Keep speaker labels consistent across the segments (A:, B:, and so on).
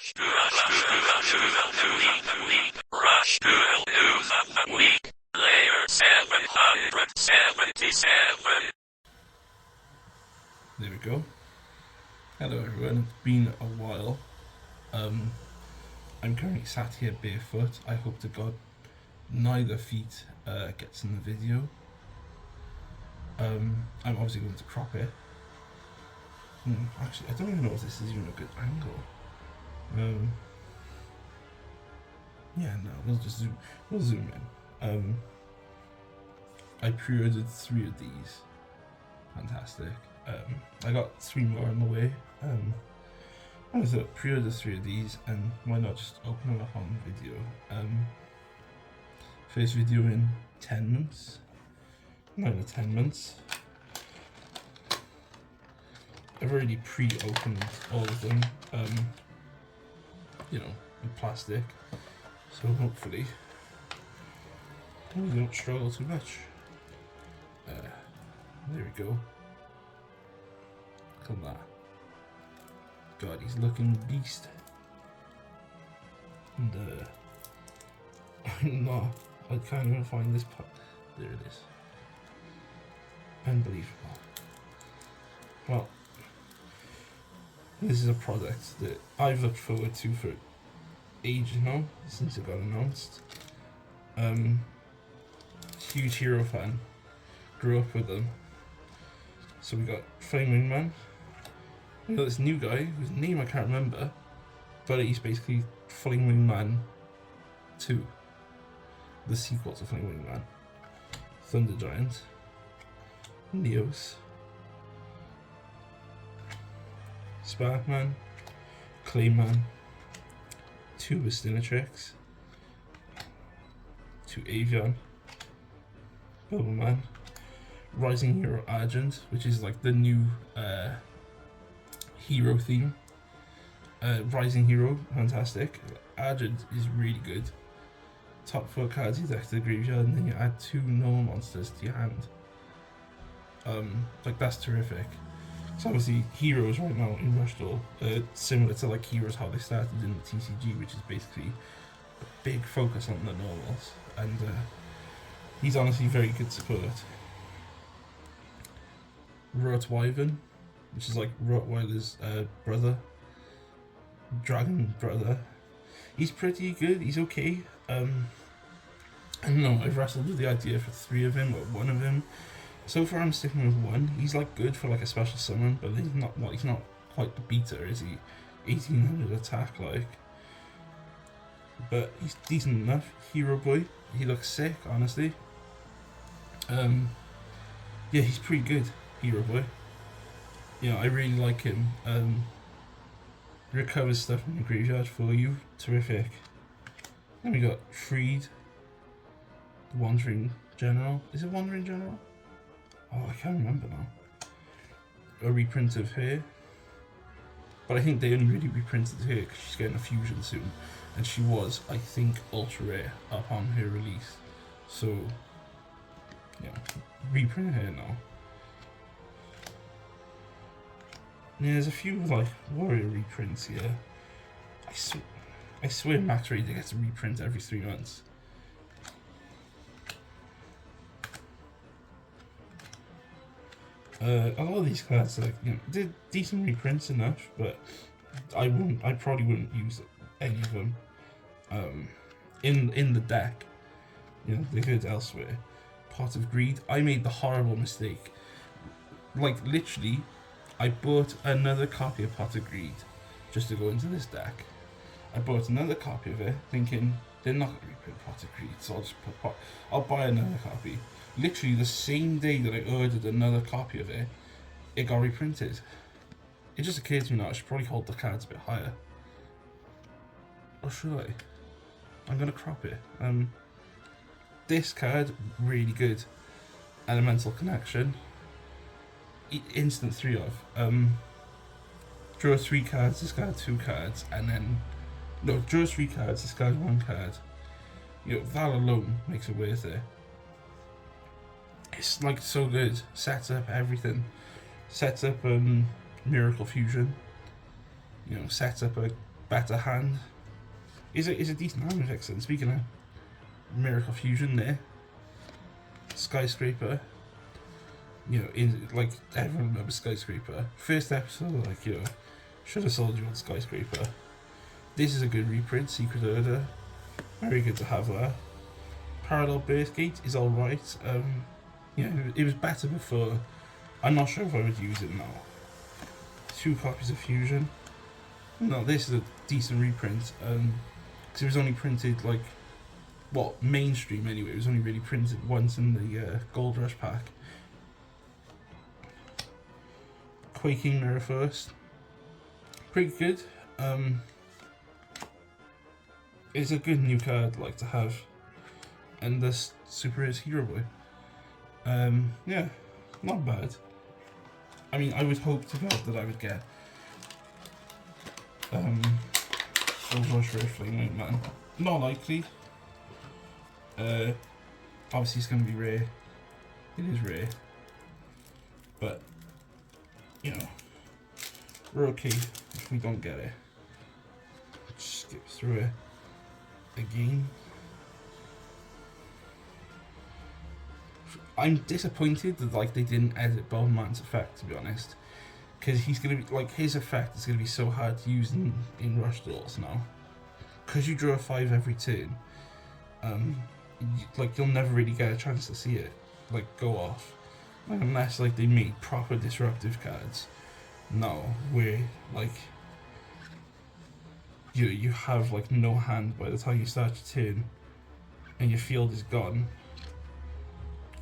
A: Rush Duel News of the Week, Layer 777.
B: There we go. Hello everyone, it's been a while. I'm currently sat here barefoot. I hope to God neither feet gets in the video. I'm obviously going to crop it. Actually, I don't even know if this is even a good angle. Yeah, no, we'll zoom in. I pre-ordered 3 of these. Fantastic. I got 3 more on the way. I thought pre-order 3 of these, and why not just open them up on video. First video in 10 months. 9 or 10 months. I've already pre-opened all of them, you know, with plastic, so hopefully we don't struggle too much. There we go. Look at that. God, he's looking beast. And I can't even find this part. There it is. Unbelievable. Well, this is a product that I've looked forward to for ages now, since it got announced. Huge Hero fan. Grew up with them. So we got Flame Wingman. We got this new guy whose name I can't remember, but he's basically Flame Wingman 2, the sequel to Flame Wingman. Thunder Giant, Neos, Sparkman, Clayman, 2 Bastinatrix, 2 Avion, Bubbleman, Rising Hero Argent, which is like the new hero theme. Rising Hero, fantastic. Argent is really good. Top 4 cards you deck to the graveyard, and then you add 2 normal monsters to your hand. Like, that's terrific. So obviously heroes right now in Rush Duel, similar to like heroes how they started in the TCG, which is basically a big focus on the normals, and he's honestly very good support. Rottwyvern, which is like Rottweiler's brother, dragon brother. He's pretty good, he's okay. I don't know, I've wrestled with the idea for 3 of him or 1 of him. So far I'm sticking with 1. He's like good for like a special summon, but he's not quite the beater, is he? 1800 attack like. But he's decent enough. Hero Boy, he looks sick, honestly. Yeah, he's pretty good, Hero Boy. You know, I really like him. Recovers stuff in the graveyard for you, terrific. Then we got Freed, the Wandering General. Is it Wandering General? Oh, I can't remember now. A reprint of her. But I think they only really reprinted her because she's getting a fusion soon. And she was, I think, ultra rare upon her release. So, yeah, reprint her now. Yeah, there's a few, like, warrior reprints here. I swear Max Raider gets a reprint every 3 months. A lot of these cards, like, you know, they're decent reprints enough, but I probably wouldn't use any of them in the deck. You know, they're good elsewhere. Pot of Greed. I made the horrible mistake. Like, literally, I bought another copy of Pot of Greed just to go into this deck. I bought another copy of it, thinking they're not going to reprint Pot of Greed, so I'll just I'll buy another copy. Literally the same day that I ordered another copy of it, it got reprinted. It just occurred to me now I should probably hold the cards a bit higher. Or should I? I'm gonna crop it. This card, really good. Elemental Connection. Instant 3 of. Draw 3 cards, discard 2 cards, and then... No, draw 3 cards, discard 1 card. You know, that alone makes it worth it. It's like so good. Sets up everything. Sets up Miracle Fusion. You know, sets up a better hand. Is a decent hand fix. And speaking of Miracle Fusion, there, Skyscraper. You know, like everyone remembers Skyscraper. First episode, like, you know, should have sold you on Skyscraper. This is a good reprint. Secret Order, very good to have there. Parallel Birthgate is alright. You know, it was better before. I'm not sure if I would use it now. 2 copies of Fusion. No, this is a decent reprint. Because it was only printed, like, well, mainstream anyway. It was only really printed once in the Gold Rush pack. Quaking Mirror First. Pretty good. It's a good new card, like, to have. And this Super Ace Hero Boy. Yeah, not bad. I mean, I would hope to God that I would get Gold Rush Flame Wingman. Not likely. Obviously it's going to be rare. It is rare. But, you know, we're okay if we don't get it. Just skip through it again. I'm disappointed that, like, they didn't edit Bowman's effect, to be honest, because he's gonna be, like, his effect is gonna be so hard to use in rush duels now, because you draw a 5 every turn. Like, you'll never really get a chance to see it, like, go off, like, unless, like, they made proper disruptive cards. No, where, like, you have, like, no hand by the time you start your turn, and your field is gone.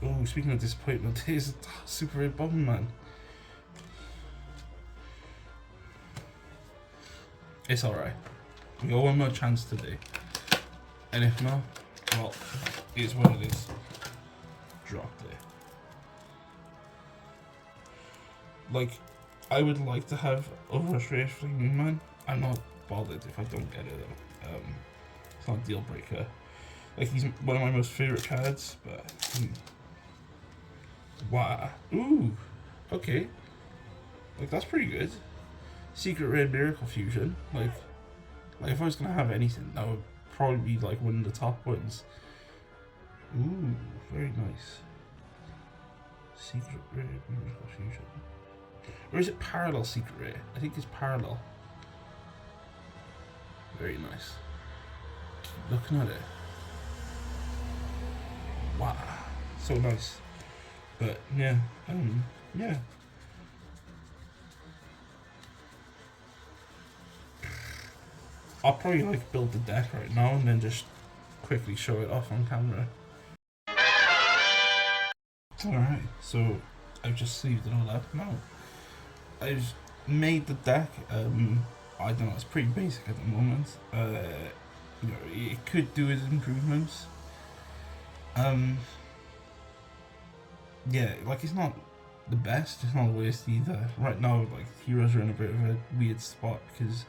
B: Oh, speaking of disappointment, here's a Super Rare Bomberman. It's alright. We got one more chance today. And if not, well, it's what it is. Dropped it. Like, I would like to have Overrush Rare Flame Wingman. I'm not bothered if I don't get it though. It's not a deal breaker. Like, he's one of my most favourite cards, but... Wow. Ooh. Okay. Like, that's pretty good. Secret Rare Miracle Fusion. Like if I was gonna have anything, that would probably be like one of the top ones. Ooh, very nice. Secret Rare Miracle Fusion. Or is it Parallel Secret Rare? I think it's Parallel. Very nice. Keep looking at it. Wow. So nice. But yeah, yeah. I'll probably like build the deck right now and then just quickly show it off on camera. Alright, so I've just sleeved it all up now. I've made the deck. I don't know, it's pretty basic at the moment. You know, it could do with improvements. Yeah, like, it's not the best, it's not the worst either. Right now, like, heroes are in a bit of a weird spot because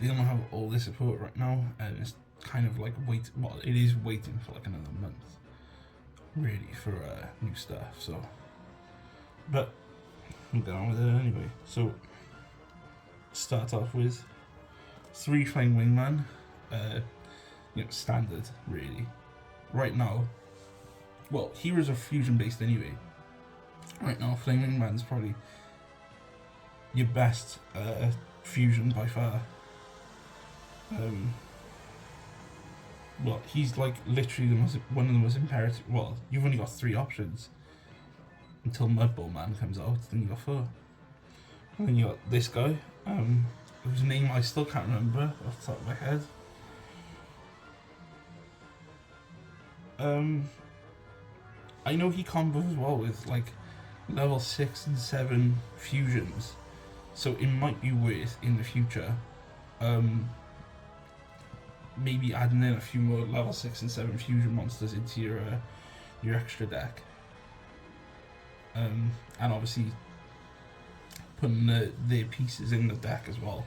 B: they don't have all the support right now, and it's kind of like it is waiting for like another month, really, for new stuff. So, but we'll get on with it anyway. So, start off with 3 Flame Wingman, you know, standard, really. Right now, well, heroes are fusion based anyway. Right now, Flame Wingman's probably your best fusion by far. Well, he's like literally one of the most imperative. Well, you've only got 3 options until Mudball Man comes out. Then you got 4. And then you got this guy, whose name I still can't remember off the top of my head. I know he combos as well with like level 6 and 7 fusions, so it might be worth in the future maybe adding in a few more level 6 and 7 fusion monsters into your extra deck, and obviously putting their pieces in the deck as well.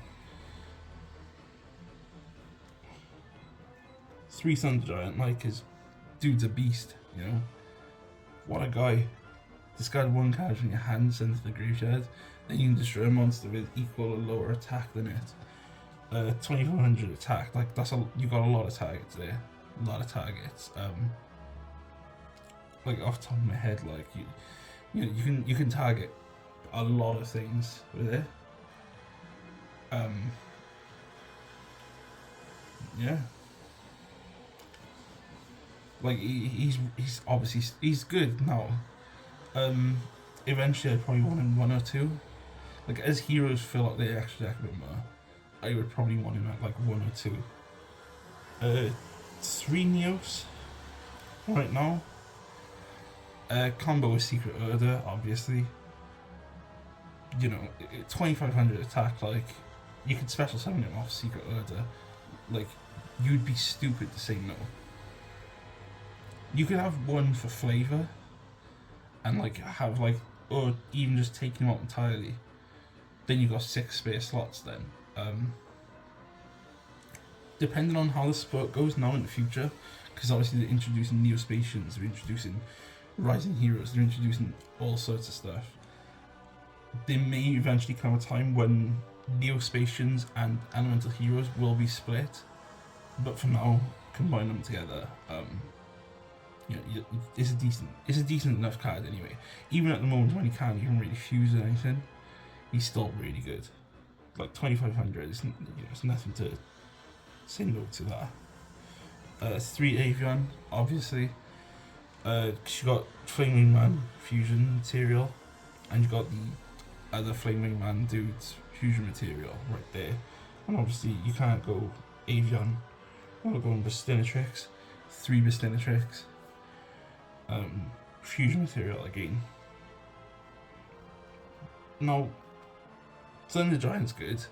B: 3 Thunder Giant, like, his dude's a beast, you know. What a guy. Discard 1 card from your hand, send it to the graveyard, then you can destroy a monster with equal or lower attack than it. 2400 attack. Like you got a lot of targets there, a lot of targets. Like off the top of my head, like you can target a lot of things with it. Yeah. Like he's obviously he's good now. Eventually I probably want him 1 or 2. Like as heroes fill out their extra deck a bit more, I would probably want him at like 1 or 2. 3 Neos right now. Combo with Secret Order, obviously. 2500 attack, like you could special summon him off Secret Order. Like you'd be stupid to say no. You could have one for flavor and like have like, or even just take him out entirely. Then you got 6 spare slots then. Depending on how the sport goes now in the future, because obviously they're introducing Neospatians, they're introducing Rising Heroes, they're introducing all sorts of stuff. There may eventually come a time when Neospatians and Elemental Heroes will be split, but for now, combine them together. It's a decent enough card anyway. Even at the moment when he can't even really fuse or anything, he's still really good. Like 2500, it's nothing to say no to that. 3 Avian, obviously. You got Flame Wingman fusion material, and you got the other Flame Wingman dude's fusion material right there. And obviously you can't go Avian without going Bastinatrix. 3 Bastinatrix. Fusion material again. Now, Thunder Giant's good.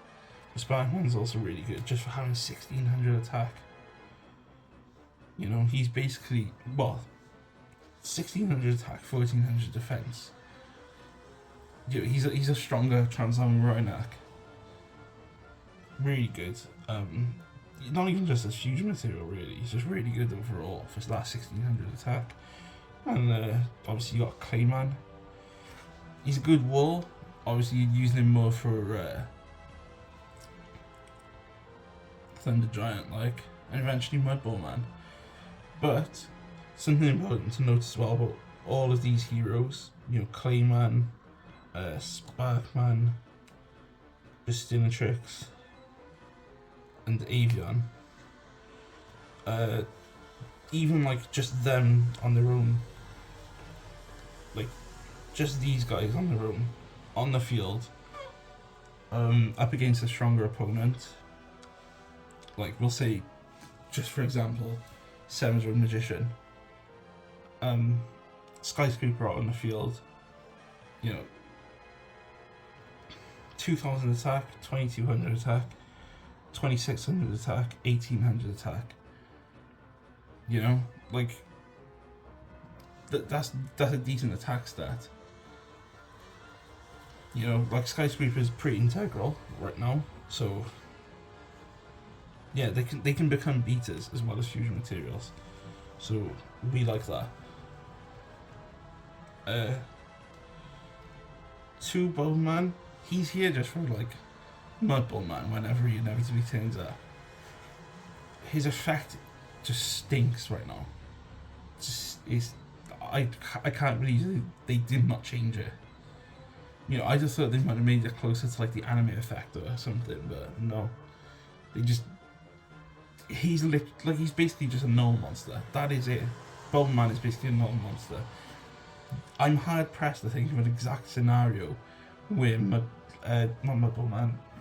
B: The Sparkman's also really good, just for having 1600 attack. He's basically, 1600 attack, 1400 defense. He's a stronger Transarming Rhinoc. Really good. Not even just as fusion material, really. He's just really good overall for that 1600 attack. And obviously you got Clayman. He's a good wall. Obviously you're using him more for Thunder Giant, like, and eventually Mudball Man. But something important to note as well about all of these heroes, Clayman, Sparkman, Bastinatrix, and Avian. Even like just them on their own, like just these guys on their own, on the field, up against a stronger opponent. Like we'll say, just for example, Seven's Road Magician. Skyscraper out on the field, 2000 attack, 2200 attack, 2600 attack, 1800 attack. Like that's a decent attack stat. Like Skyscraper is pretty integral right now, so yeah, they can become beaters as well as fusion materials. So we like that. 2 Bowman, he's here just for like Mudball Man whenever he inevitably turns up. His effect just stinks right now. I can't believe they did not change it. I just thought they might have made it closer to like the anime effect or something, but no. He's basically just a null monster. That is it. Bowman Man is basically a null monster. I'm hard pressed to think of an exact scenario where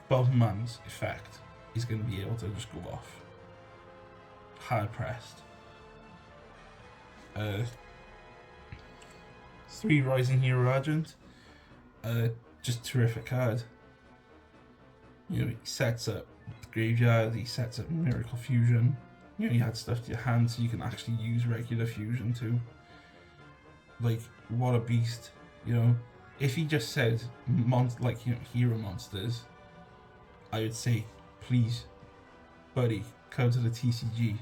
B: Bowman Man's effect is going to be able to just go off. Hard pressed. 3 Rising Hero Argent. Just terrific card. He sets up the graveyard, he sets up Miracle Fusion. You add stuff to your hand so you can actually use regular fusion too. Like, what a beast. If he just said hero monsters, I would say, please, buddy, come to the TCG.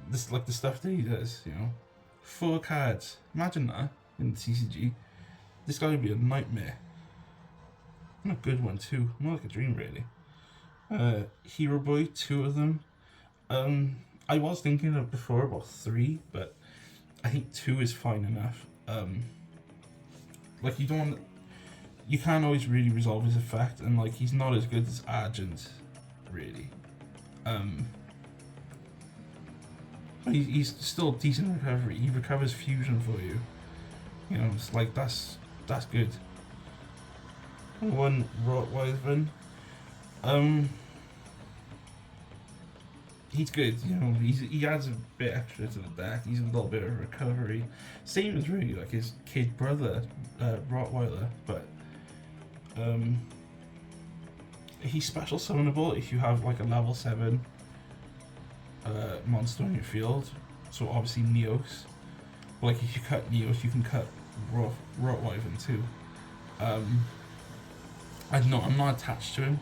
B: This like the stuff that he does. 4 cards. Imagine that in the TCG. This guy would be a nightmare. a good one too. More like a dream, really. Hero Boy, 2 of them. I was thinking of before about 3, but I think 2 is fine enough. Like you can't always really resolve his effect, and like he's not as good as Argent, really. He's still decent recovery. He recovers fusion for you. You know, it's like that's good. One Rottweiler. He's good, you know, he adds a bit extra to the deck. He's a little bit of recovery. Same as really like his kid brother, Rottweiler, but he's special summonable if you have like a level 7 monster in your field. So obviously Neos. But like if you cut Neos, you can cut Rottweiler too. I don't know, I'm not attached to him.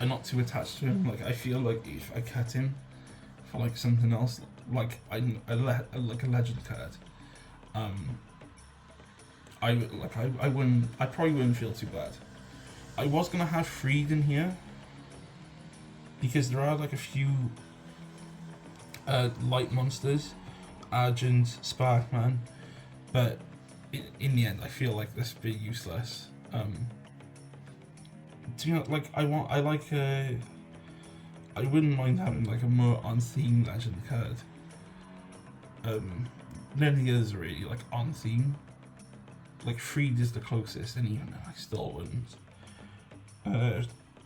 B: I'm not too attached to him. Like I feel like if I cut him for like something else, like like a legend card, I probably wouldn't feel too bad. I was gonna have Freed in here because there are like a few light monsters, Argent, Sparkman, but in the end I feel like this would be useless. You know, like I wouldn't mind having like a more on theme legend card. None of the others are really like on theme. Like Freed is the closest, and even I still wouldn't.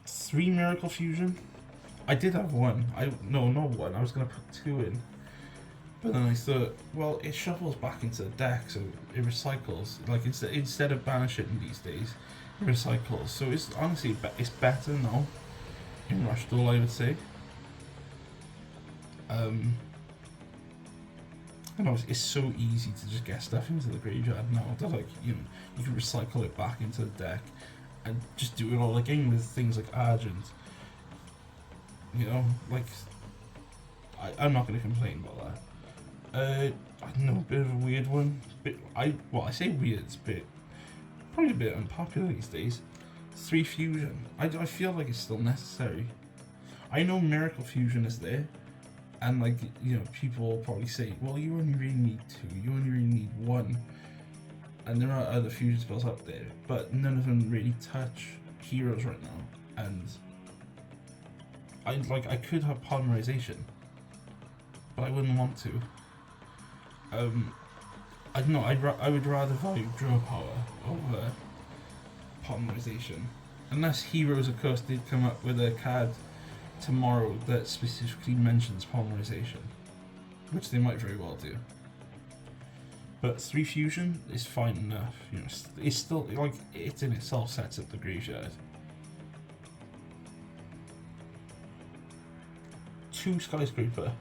B: 3 Miracle Fusion. I did have 1. No, not 1. I was gonna put 2 in, but then I thought, well, it shuffles back into the deck, so it recycles. Like instead of banishing these days, recycles, so it's honestly it's better now in Rush Duel, I would say. And obviously it's so easy to just get stuff into the graveyard now that like you can recycle it back into the deck and just do it all again with things like Argent. You know, like I'm not going to complain about that. I don't know, a bit of a weird one. I say weird, it's probably a bit unpopular these days. 3 Fusion. I feel like it's still necessary. I know Miracle Fusion is there, and like, you know, people will probably say, well, you only really need 2, you only really need 1. And there are other fusion spells out there, but none of them really touch heroes right now. And I could have polymerization, but I wouldn't want to. I don't know, I would rather value draw power over polymerization. Unless Heroes, of course, did come up with a card tomorrow that specifically mentions polymerization, which they might very well do. But 3 Fusion is fine enough, you know, it's still, like, it in itself sets up the graveyard. 2 Skyscraper.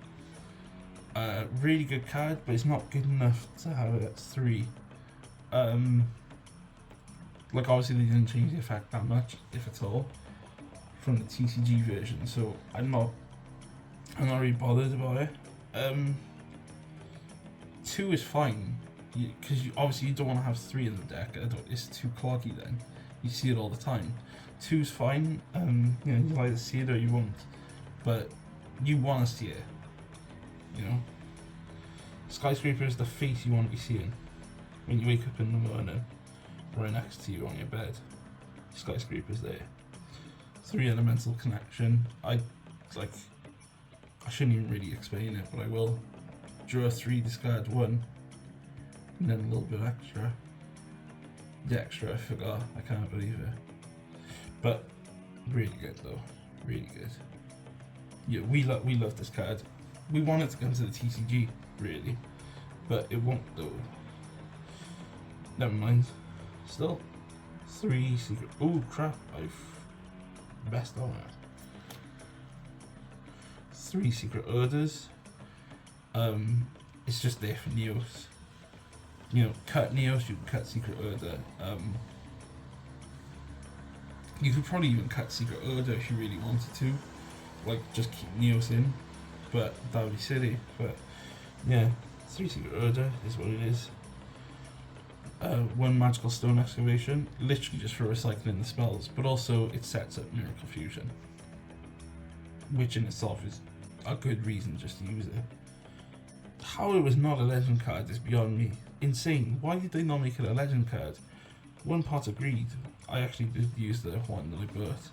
B: Really good card, but it's not good enough to have it at 3. Like obviously they didn't change the effect that much, if at all, from the TCG version, so I'm not really bothered about it. 2 is fine, because obviously you don't want to have 3 in the deck. It's too cloggy then. You see it all the time. 2 is fine. You know, you either see it or you won't, but you want to see it. You know, Skyscraper is the face you want to be seeing when you wake up in the morning, right next to you on your bed. Skyscraper's there. 3 Elemental Connection. I shouldn't even really explain it, but I will. Draw 3, discard 1, and then a little bit extra. The extra I forgot. I can't believe it. But really good though. Really good. Yeah, we love this card. We want it to come to the TCG, really, but it won't though. Never mind. Still, 3 secret. Oh crap! I've messed on it. 3 secret orders. It's just there for Neos. You know, cut Neos. You can cut secret order. You could probably even cut secret order if you really wanted to. Like just keep Neos in. But that would be silly. But yeah, 3 secret order is what it is. one magical stone excavation, literally just for recycling the spells, but also it sets up Miracle Fusion, which in itself is a good reason just to use it. How it was not a legend card is beyond me. Insane. Why did they not make it a legend card? One Pot of Greed. I actually did use the one that I bought.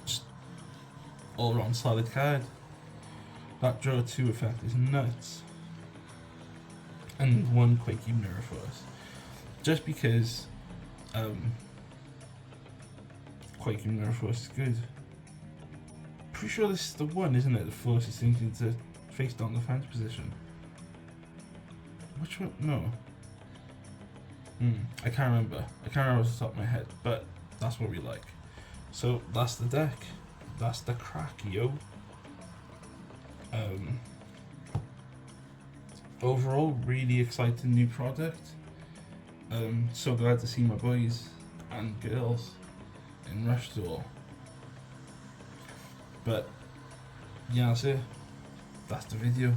B: Just all around solid card. That draw 2 effect is nuts. And one Quakey Mirror Force. Just because Quakey Mirror Force is good. Pretty sure this is the one, isn't it? The force is thinking to face down defense position. Which one? No. I can't remember. I can't remember off the top of my head, but that's what we like. So that's the deck. That's the crack, yo. Overall, really exciting new product. So glad to see my boys and girls in Rush Duel. But yeah, that's it. That's the video.